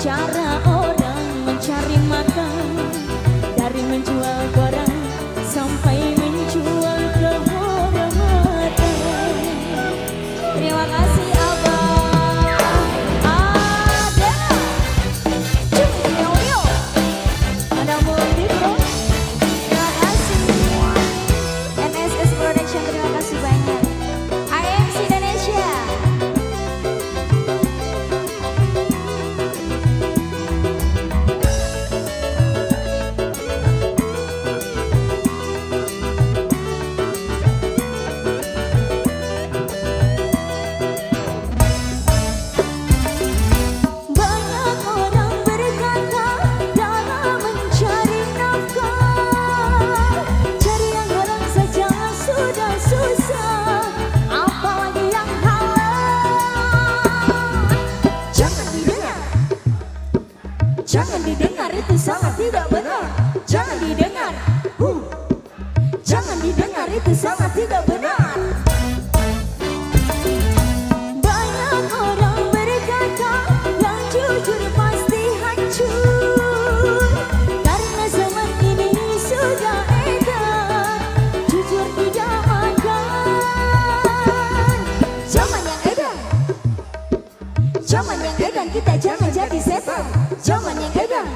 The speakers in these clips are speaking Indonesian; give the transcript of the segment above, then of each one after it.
cara orang mencari makan, dari menjual barang sampai menjual kehormatan. Terima kasih Abang. Ada Cumi Audio, ada Multi Bro. Terima kasih NSS Production, terima kasih banyak. IMC Indonesia. Jangan didengar, itu sangat tidak benar. Jangan didengar, jangan didengar, itu sangat tidak benar. Banyak orang berkata yang jujur pasti hancur, karena zaman ini sudah edan, jujur tidak makan. Zaman yang edan, zaman yang edan, kita jangan jadi setan. Zaman yang edan,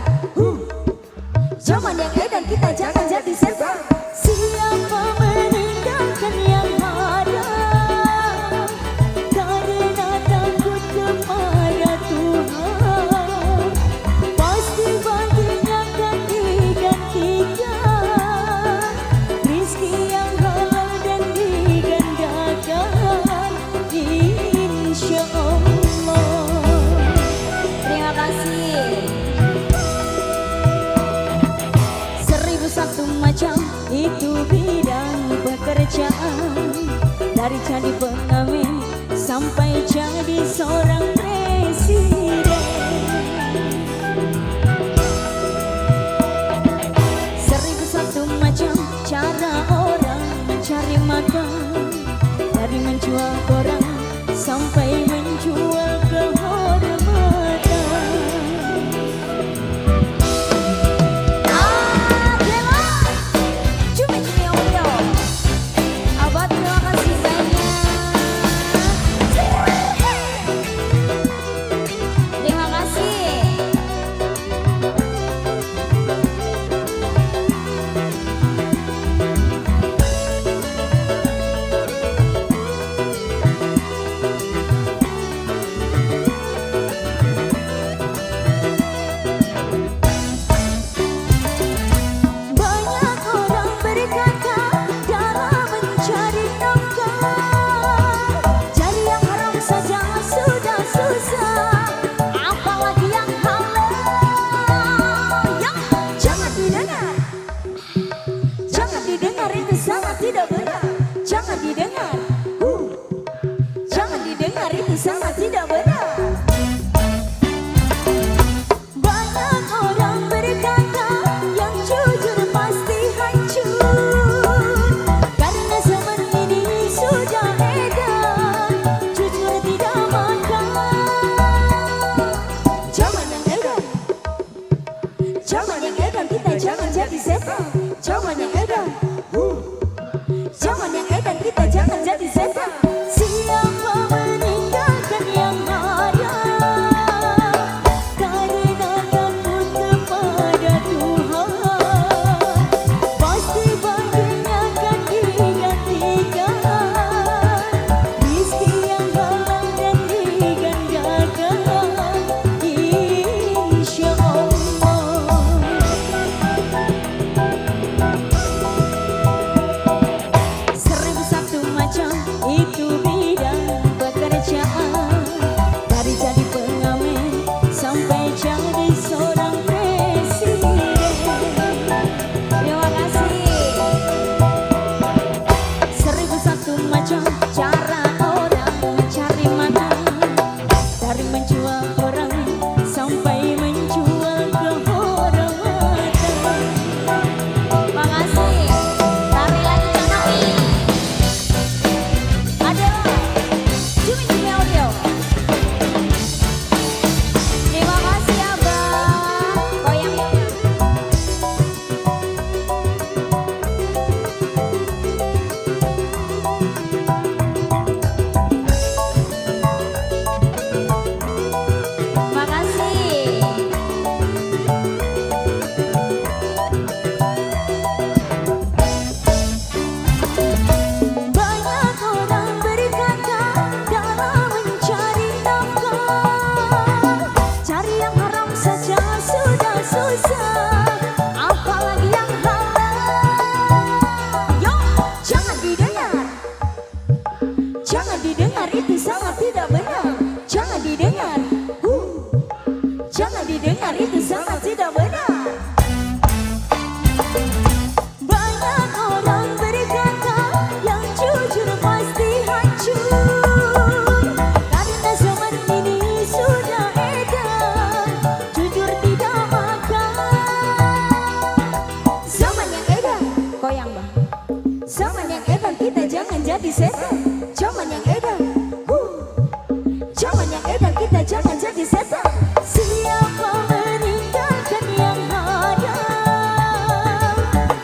zaman yang edan, kita jangan jadi setan. Siapa meninggalkan yang haram karena takut kepada Tuhan, pasti baginya akan digantikan rizki yang halal dan digandakan, insya Allah. Terima kasih. 1001 macam itu bidang pekerjaan, dari jadi pengamen sampai jadi seorang presiden. 1001 macam cara orang mencari makan, dari menjual koran sampai menjual kehormatan. didengar. Jangan didengar, itu sangat tidak benar. Banyak orang berkata yang jujur pasti hancur. Karena zaman ini sudah edan, jujur tidak makan. Zaman yang edan, goyang bang. Zaman yang edan, kita jangan jadi setan. Zaman yang edan, zaman yang edan, kita jangan jadi setan. Siapa meninggalkan yang ada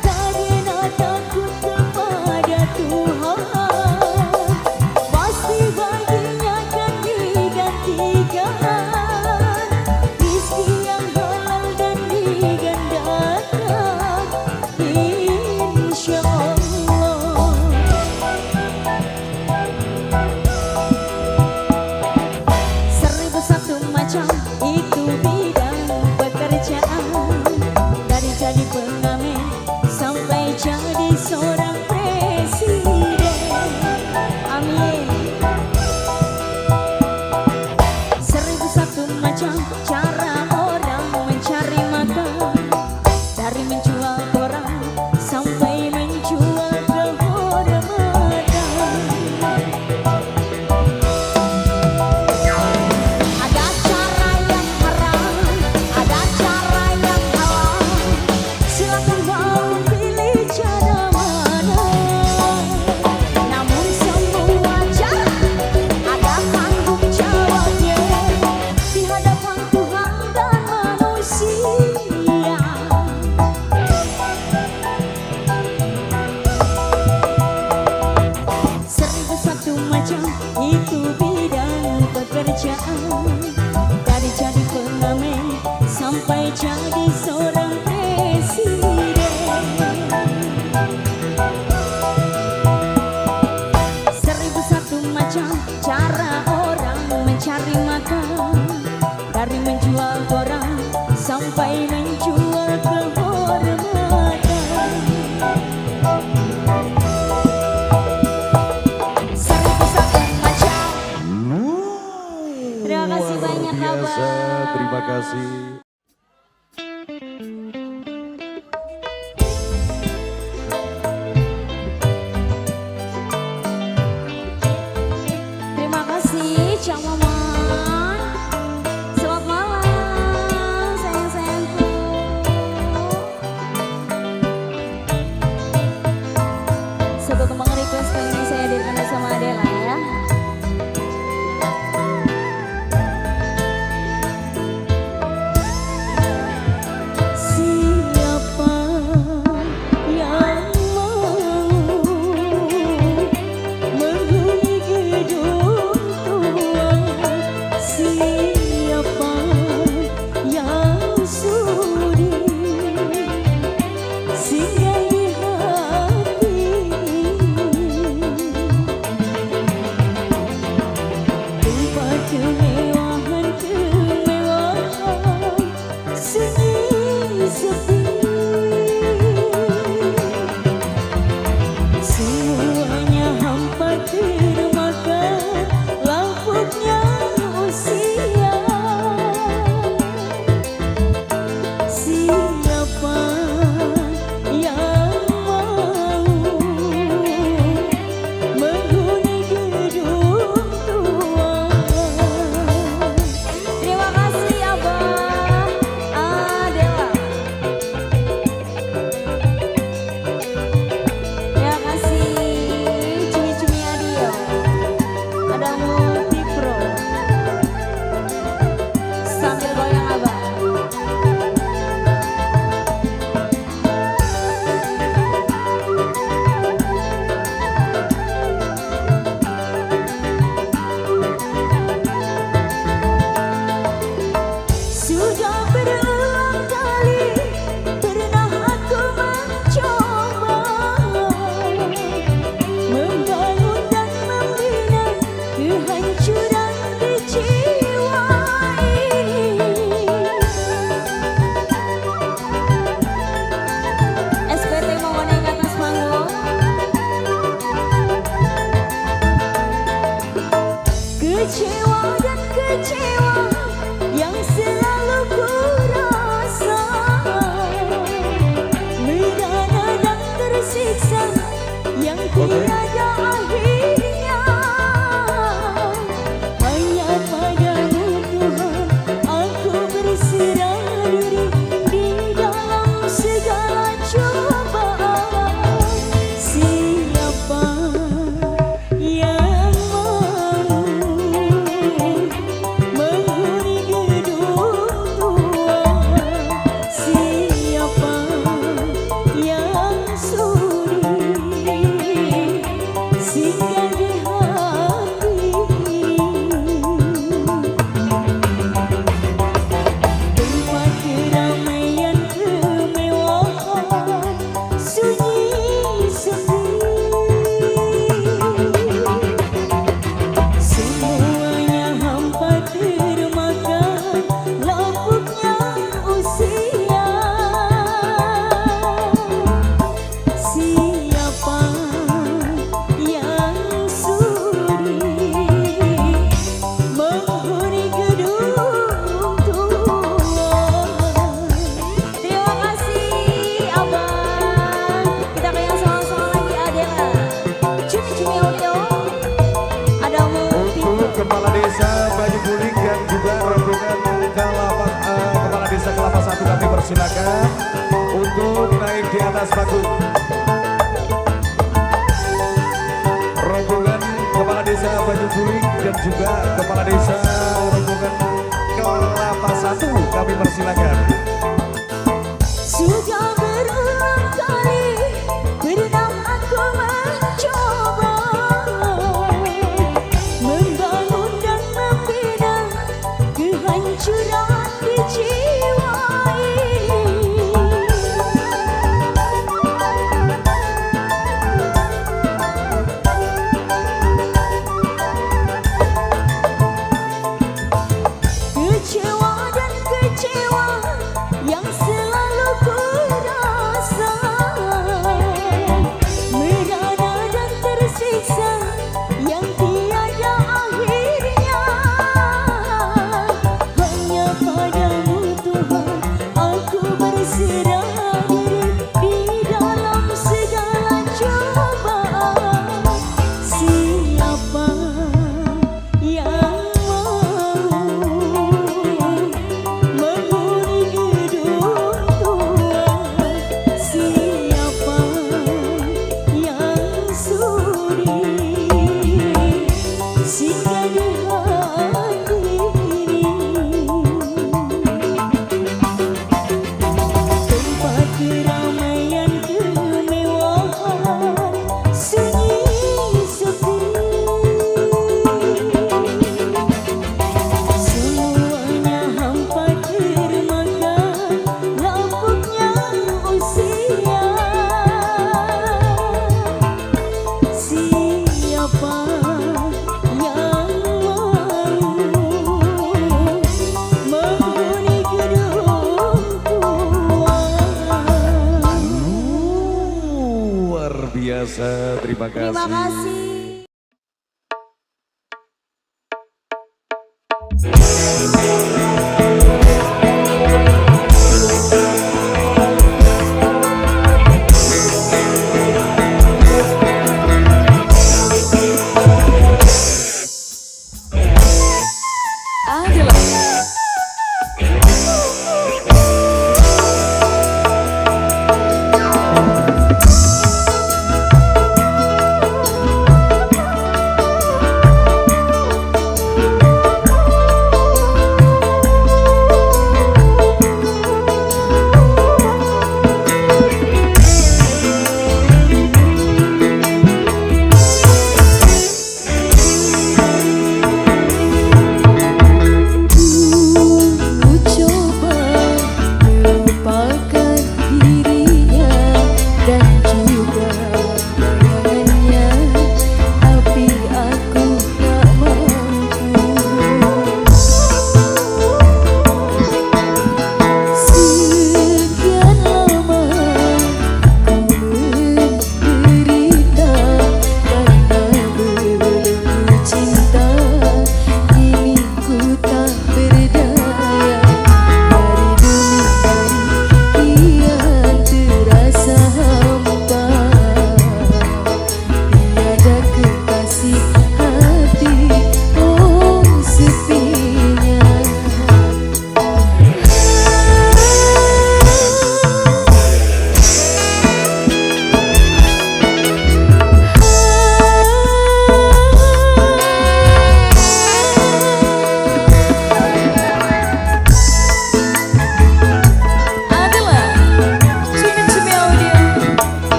karena takut kepada Tuhan, pasti baginya akan digantikan rezeki yang halal dan digandakan, insya Allah. Seribu satu macam itu bidang pekerjaan, dari jadi pengamen sampai jadi seorang presiden. Amin. Seribu satu macam cara orang mencari makan, dari menjual koran sampai menjual kehormatan. Ada cara yang haram, ada cara yang halal. Silakan mau pilih cara mana. Namun semua cara ada tanggung jawabnya di hadapan Tuhan dan manusia. Seribu satu macam itu bidang pekerjaan, dari jadi pengamen sampai jadi seorang presiden. Seribu satu macam cara orang mencari makan, dari menjual koran sampai menjual kehormatan. Seribu satu macam. Terima kasih banyak biasa, Abang. terima kasih. Terima kasih Cang Maman. Selamat malam sayang-sayangku. Satu kembang request kali ini saya hadirkan bersama Adela ya. atas panggung. Rombongan Kepala Desa Baju Buling dan juga Kepala Desa rombongan Kelapa Satu kami persilakan. Sudah berulang kali berenang aku mencoba membangun dan membina kehancuran di jiwa ini. Kecewa dan kecewa yang selalu ku rasa, merana dan tersiksa yang tiada akhirnya. Hanya padamu Tuhan aku berserah diri di dalam segala cobaan. Siapa yang menghuni gedung tua? Siapa yang sudi singgah di hati ini? Tempat keramaian kemewahan sunyi sepi, semuanya hampa termakan lapuknya usia. Siapa yang mau menghuni gedung tua? Luar biasa, terima kasih. Terima kasih.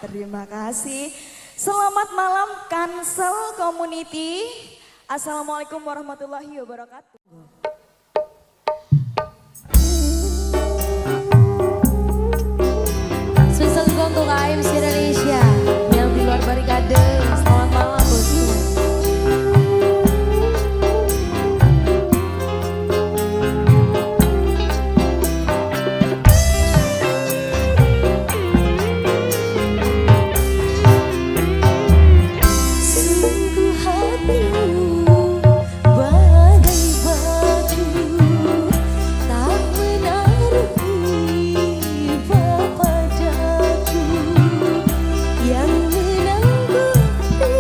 Terima kasih. Selamat malam Cancel Community. Assalamualaikum warahmatullahi wabarakatuh. Spesial juga untuk AMC Indonesia yang di luar barikade. Selamat malam bosku. Yang menanggung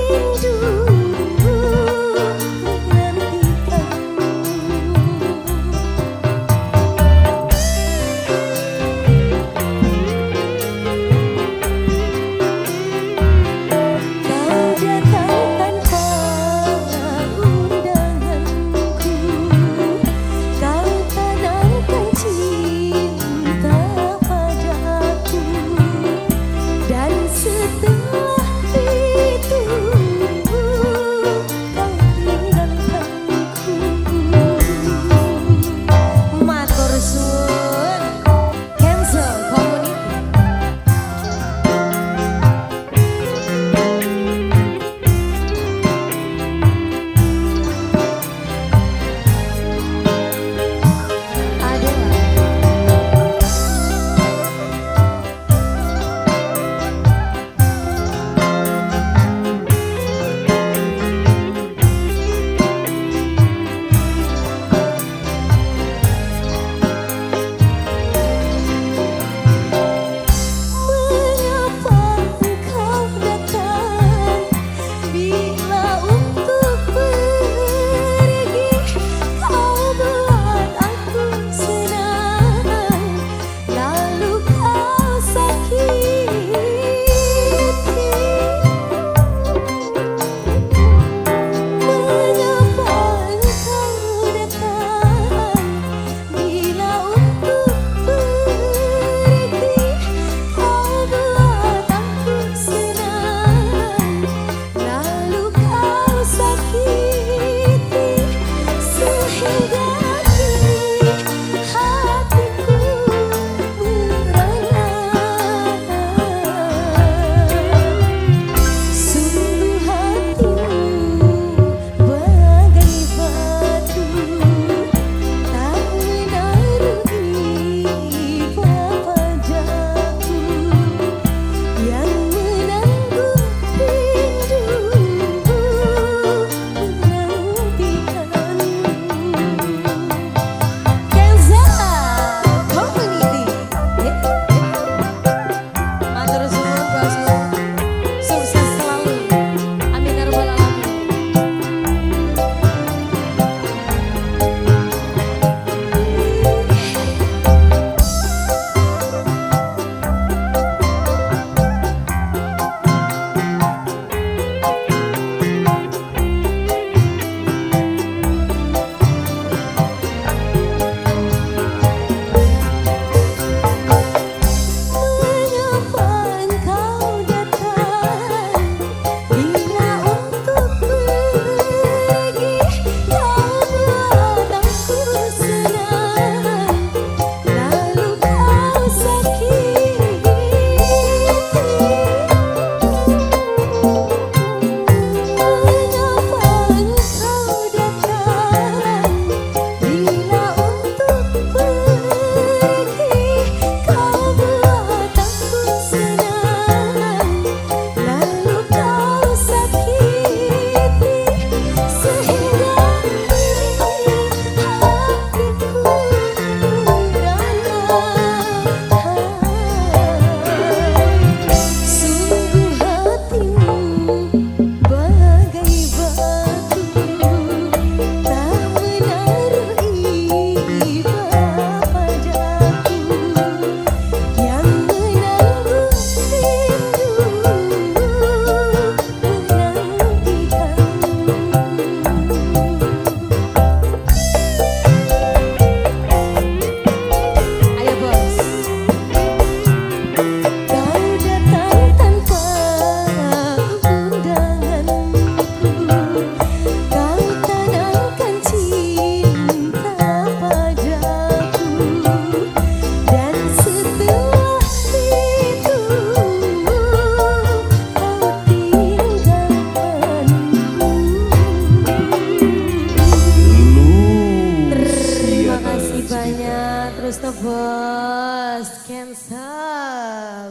Sensa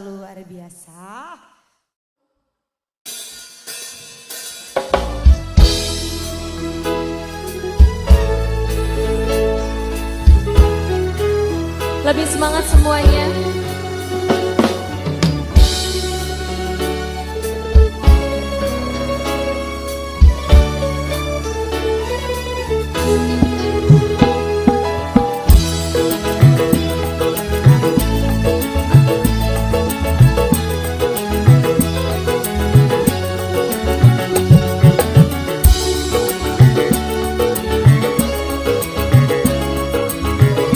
luar biasa. Lebih semangat semuanya.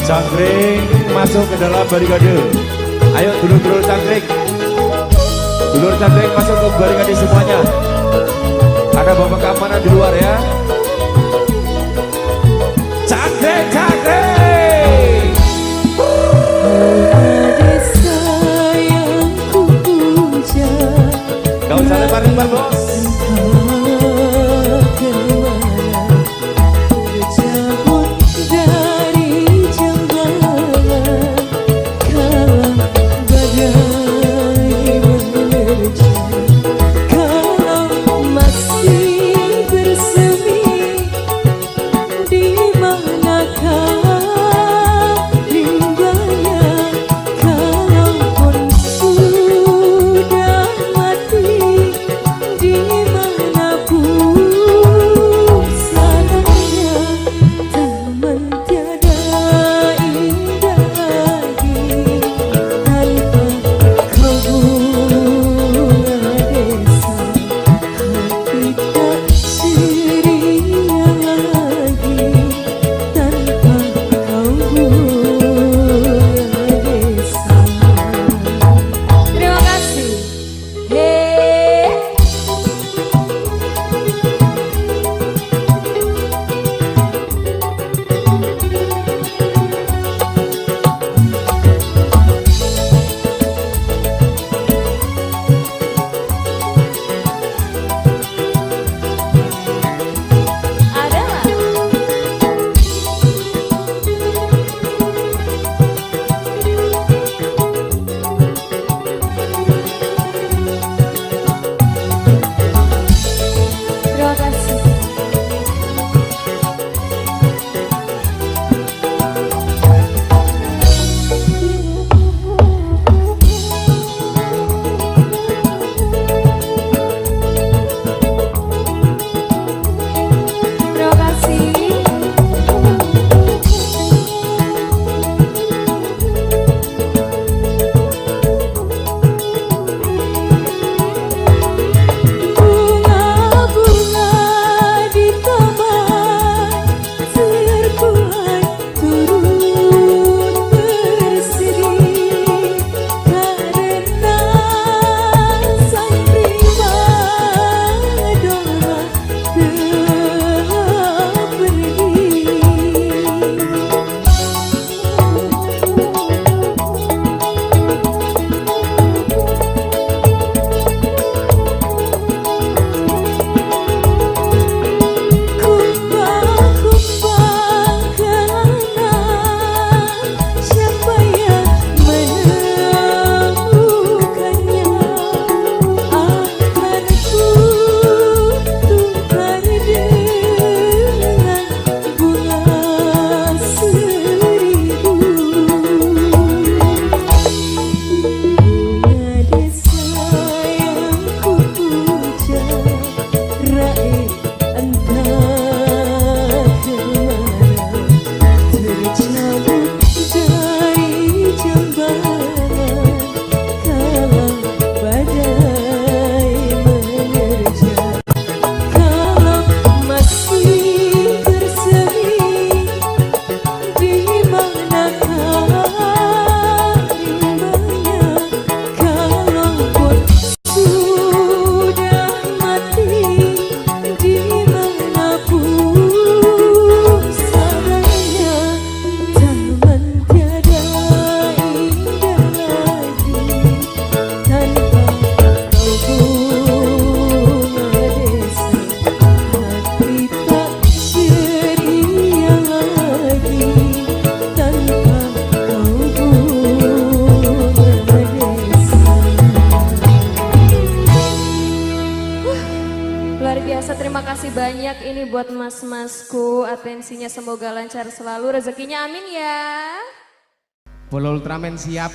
Cangkring masuk ke dalam barikade. Ayo dulur-dulur cangkring. Dulur cangkring masuk ke barikade semuanya. Ada bapak keamanan di luar ya. Cangkring, cangkring. Gak usah lebar-lebar bos. Masih bersemi nih buat mas-masku, atensinya semoga lancar selalu, rezekinya amin ya. Bola Ultraman siap.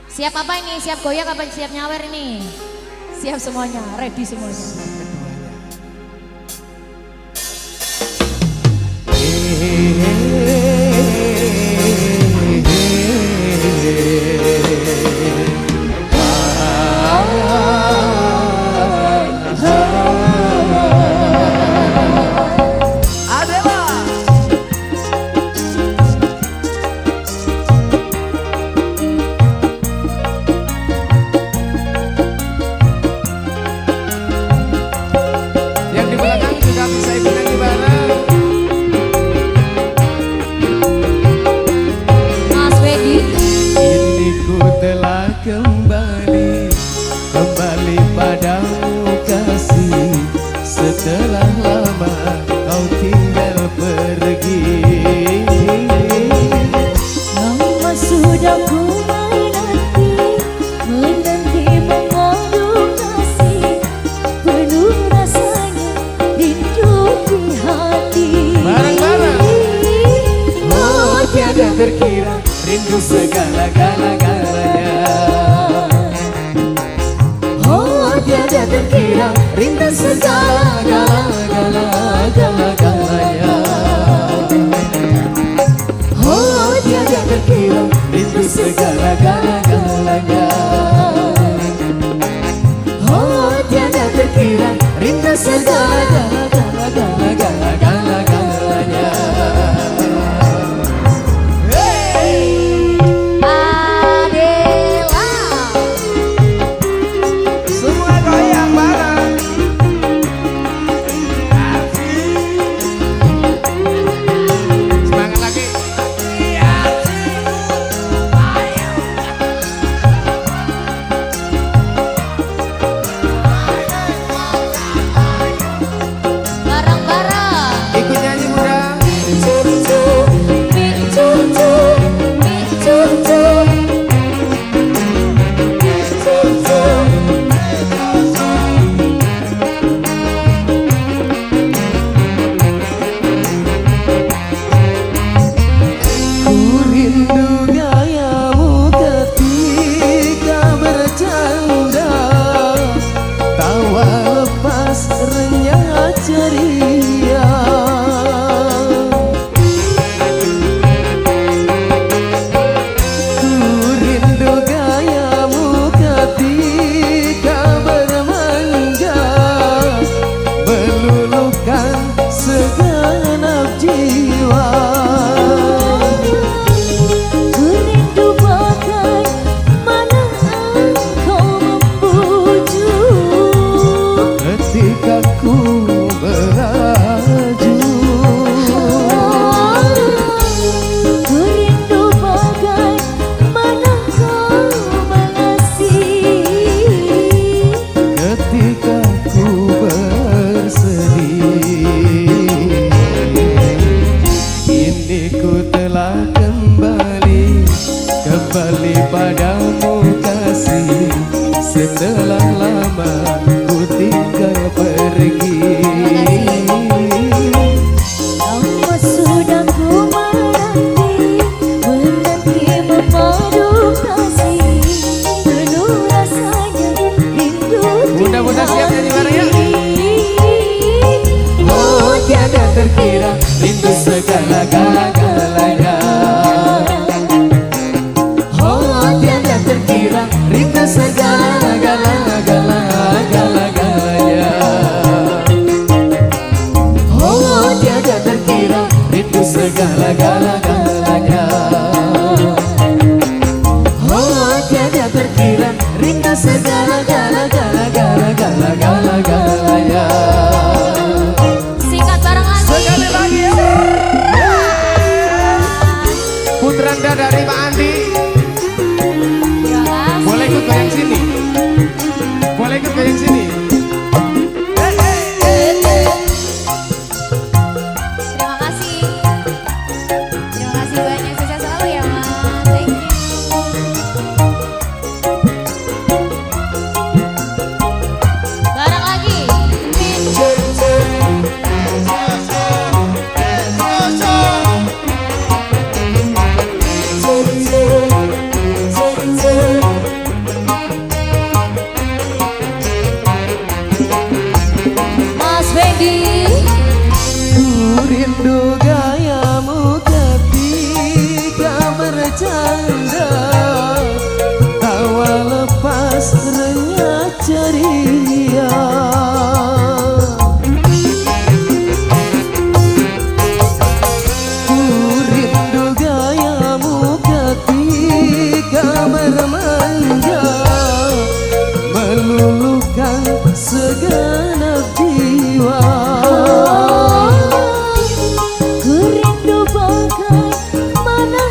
Siap apa ini? Siap goyang apa siap nyawer ini? Siap semuanya, ready semuanya. Kembali padamu kasih, setelah lama kau tinggal pergi. Lama sudah ku menanti mengadu kasih, penuh rasanya rindu di hati. Bareng-bareng. Oh tiada terkira rindu segala-galanya. Tiada terkira rindu segala-galanya. Oh tiada terkira rindu segala-galanya. Oh tiada terkira rindu segala-galanya. Kembali padamu kasih, setelah lama ku tinggal pergi. Lama sudah ku menanti memadu kasih, penuh rasanya rindu. Bunda-bunda siap nyanyi bareng ya? Oh tiada terkira rindu segala-galanya. Terkira rindu segala-galanya. Oh tiada terkira rindu segala-galanya. Oh tiada terkira rindu segala-galanya. Singkat bareng lagi. Sekali lagi ya. Putranda dari Pak Andi. Boleh ikut goyang sini. Boleh ikut goyang sini. Terima kasih. Terima rindu gayamu ketika bercanda, tawa lepas renyah ceria. Ku rindu gayamu ketika bermanja, meluluhkan segenap jiwa. Ku rindu bagaimana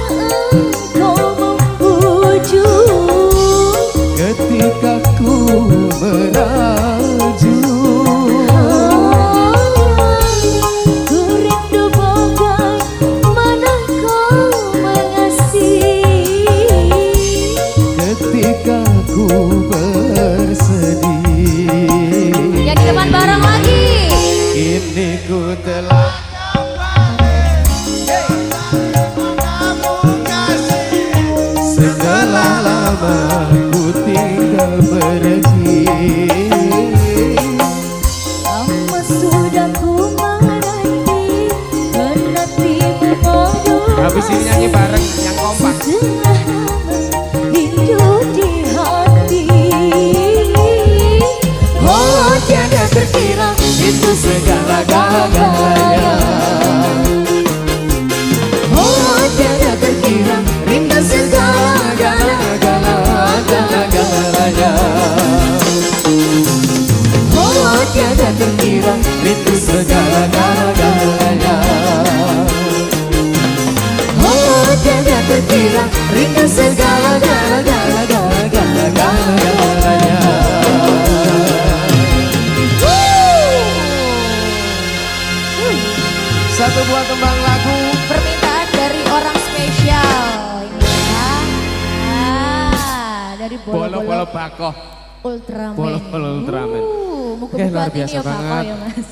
engkau membujuk Ketika ku merajuk, ku rindu bagaimana kau mengasihi ketika ku bersedih. Yang di depan bareng lagi. Kini ku telah setelah lama ku tinggal pergi. lama sudah ku menanti menantimu madu. Habis ini nyanyi bareng yang kompak. Sudah hidup di hati. Oh tiada terkira itu segala-galanya. Oh tiada terkira rindu segala-galanya. Oh tiada terkira rindu segala-galanya. Oh tiada terkira rindu segala-galanya. Satu buah kembang lagu Permintaan dari orang spesial. Ini ya. Dari Bolo-bolo bola-bola Bakoh. Ultraman. Bolo-bolo Ultraman. Muka-muka Oke, luar ini biasa ya Bako banget. ya Mas.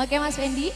Oke Mas Fendi.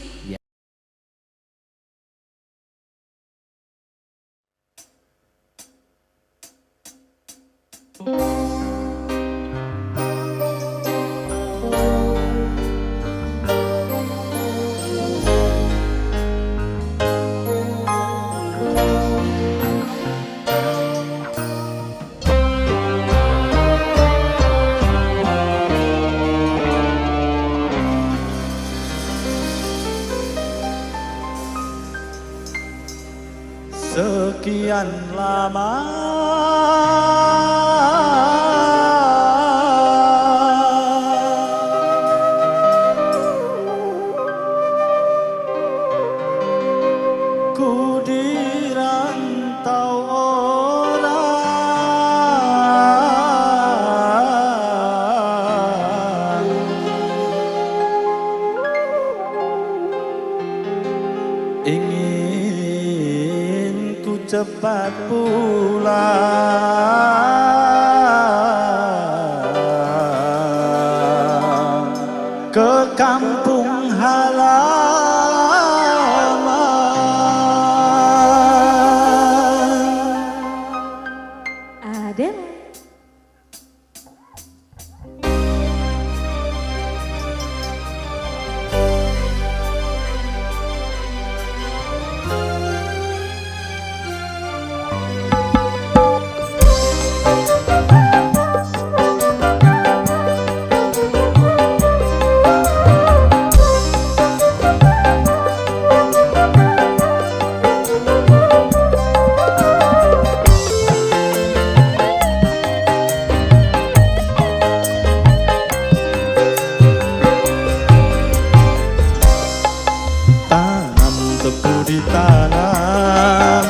Sekian lama ku dirantau orang, ingin ku cepat pulang ke kampung halaman. Adele. Tanam tebu ditanam,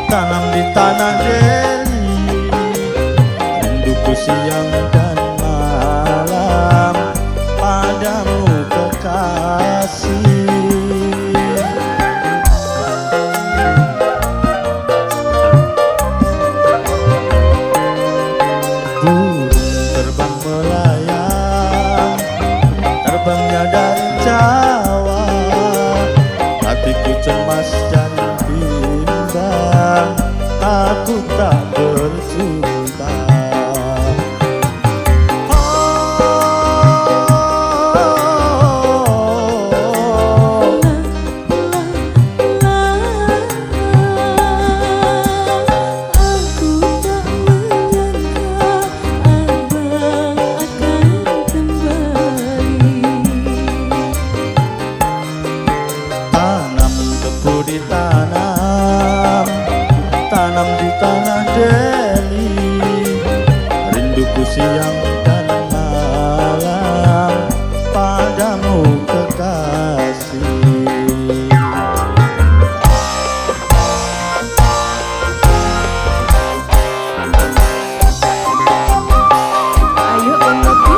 tanam di tanah deli, rinduku siang dan malam padamu kekasih. Burung terbang melayang, terbangnya dari Jawa, hatiku cemas dan bimbang, aku tak berjumpa. Oh, ditanam, tanam di tanah Deli. Rinduku siang dan malam padamu kekasih. Ayo Oki.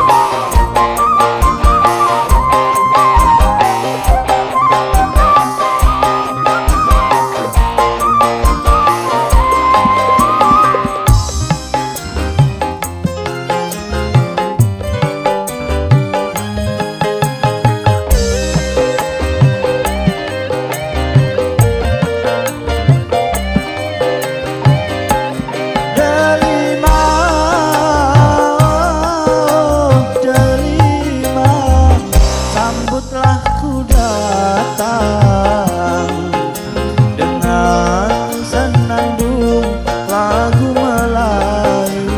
Delima, oh Delima, sambutlah ku datang dengan senandung lagu Melayu.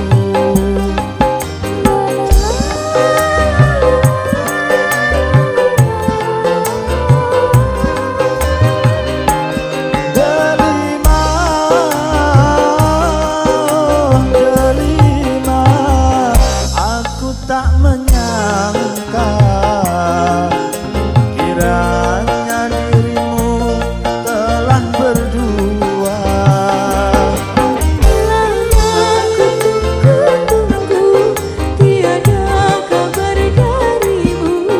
Delima, oh Delima, aku tak menyangka kiranya dirimu telah berdua. Lama ku tunggu, tiada kabar darimu.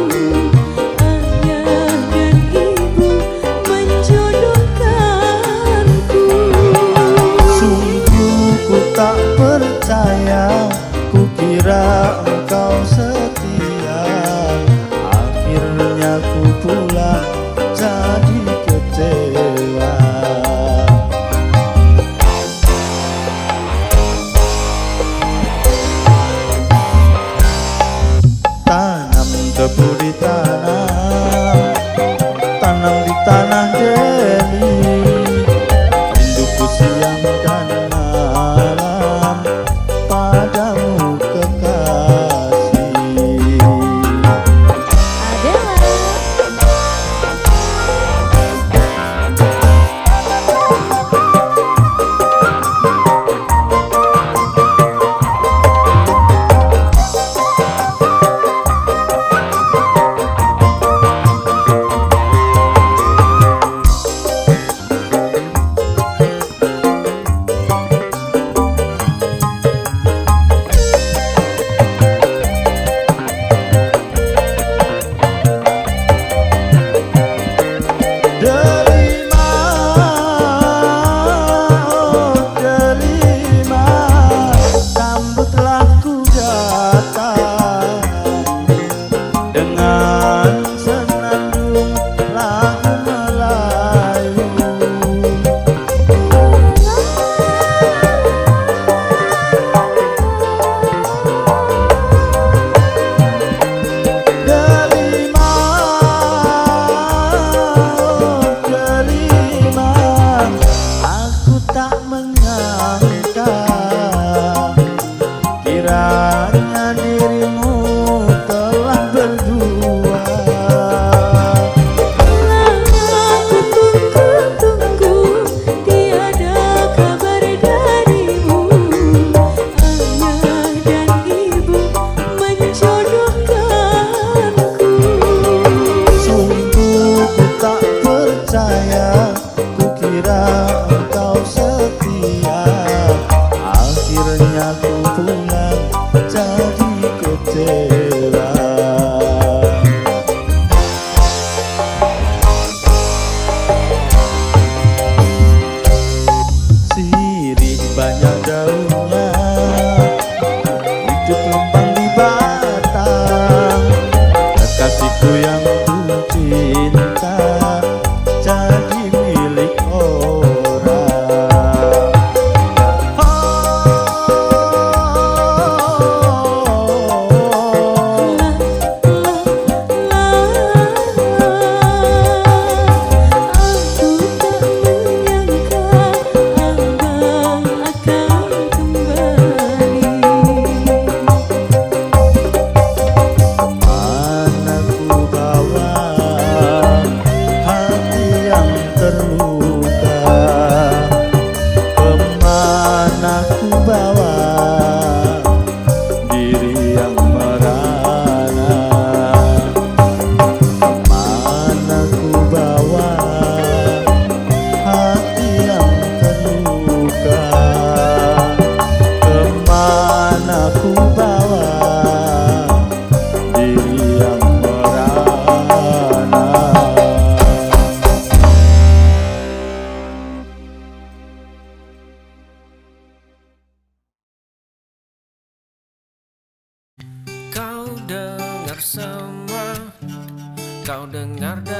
Ayah dan ibu menjodohkanku. Sungguh ku tak percaya, ku kira engkau setia. Akhirnya ku pulang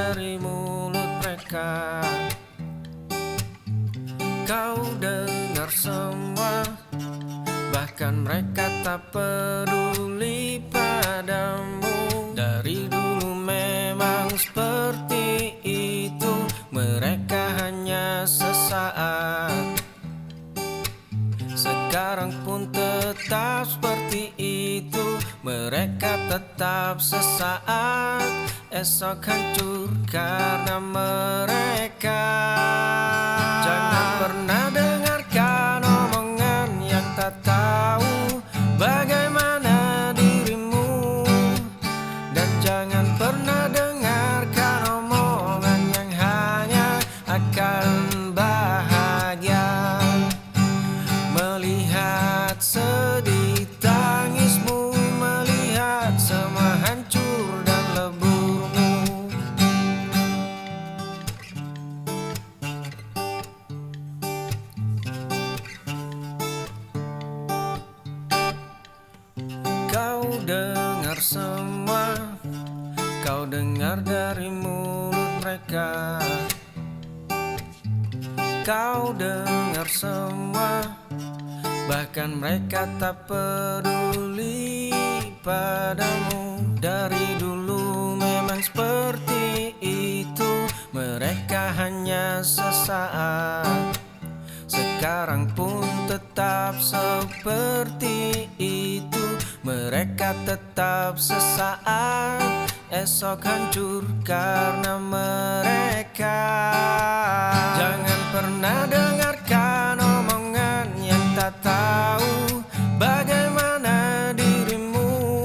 dari mulut mereka. Kau dengar semua, bahkan mereka tak peduli padamu. Dari dulu memang seperti itu, mereka hanya sesaat. Sekarang pun tetap seperti itu, mereka tetap sesaat. Esok hancur karena mereka. Jangan pernah dengarkan omongan yang tak tahu bagaimana dirimu. Dan jangan pernah dengarkan omongan yang hanya akan bahagia. Melihat sedih tangismu, melihat semua hancur dan leburmu. Kau dengar semua, kau dengar dari mulut mereka. Kau dengar semua, bahkan mereka tak peduli padamu. Dari dulu memang seperti itu, mereka hanya sesaat. Sekarang pun tetap seperti itu, mereka tetap sesaat. Esok hancur karena mereka. Jangan pernah dengarkan omongan yang tak tahu bagaimana dirimu.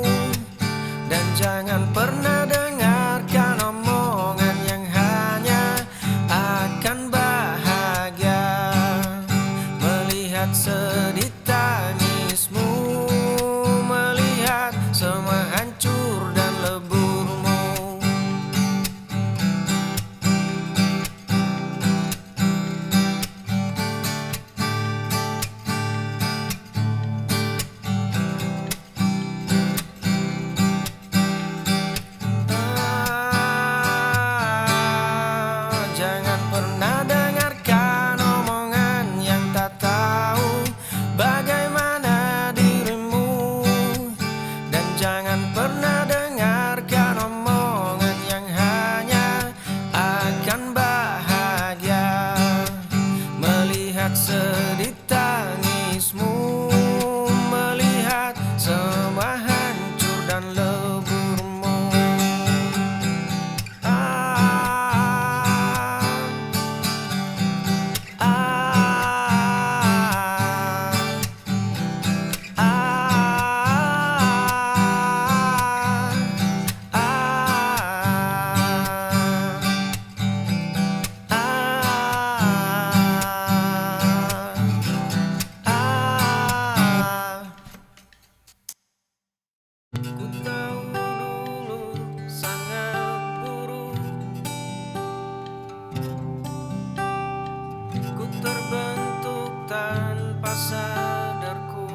Dan jangan pernah dengarkan omongan yang hanya akan bahagia. Melihat sedih tangismu, melihat semua hancur dan leburmu. Jangan pernah dengarkan omongan yang tak tahu bagaimana dirimu. Dan jangan pernah dengarkan omongan yang hanya akan bahagia. Melihat sedih tangismu, melihat semua hancur dan leburmu. Ku tahu dulu sangat buruk, ku terbentuk tanpa sadarku.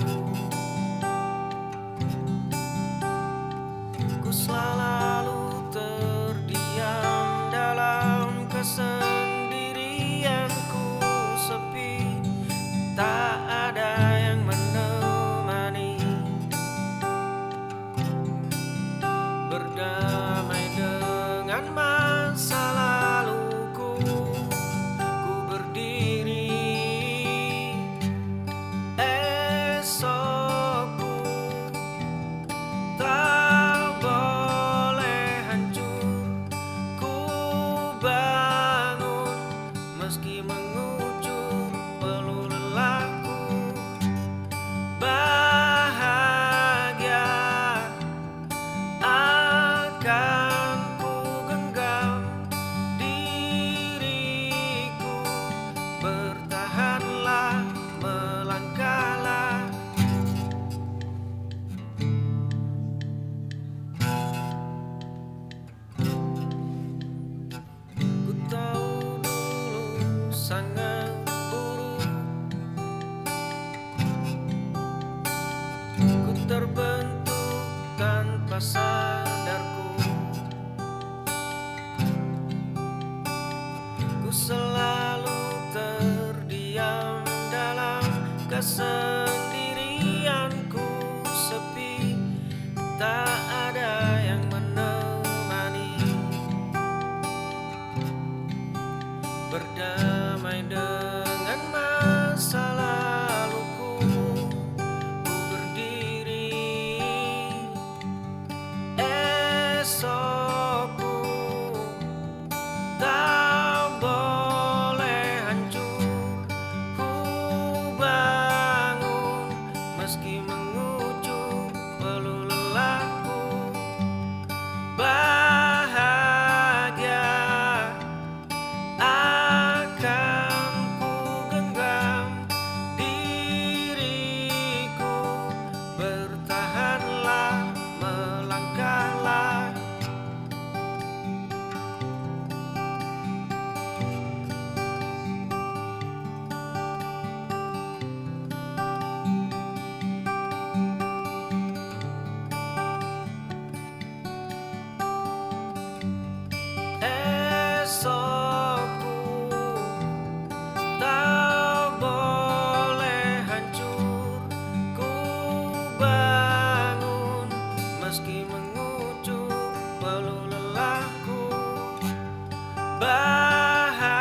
Ku selalu terdiam dalam kesendirianku sepi. Tak ada yang menemani, berdamai dengan masa laluku. Ku berdiri, esokku tak boleh hancur. Ku bangun meski mengucur peluh lelahku. Bahagia akan ku genggam diriku. Bertahanlah, melangkahlah. Ku tahu dulu sangat buruk, ku terbentuk tanpa sadarku. ku selalu terdiam dalam kesendirianku sepi, tak ada yang menemani. Berdamai dengan masa laluku, ku berdiri. Esokku tak boleh hancur, ku bangun meski mengucur peluh lelahku. Bahagia akan ku genggam diriku, bertahanlah, melangkahlah. Esokku tak boleh hancur, ku bangun meski mengucur peluh lelahku. Bahagia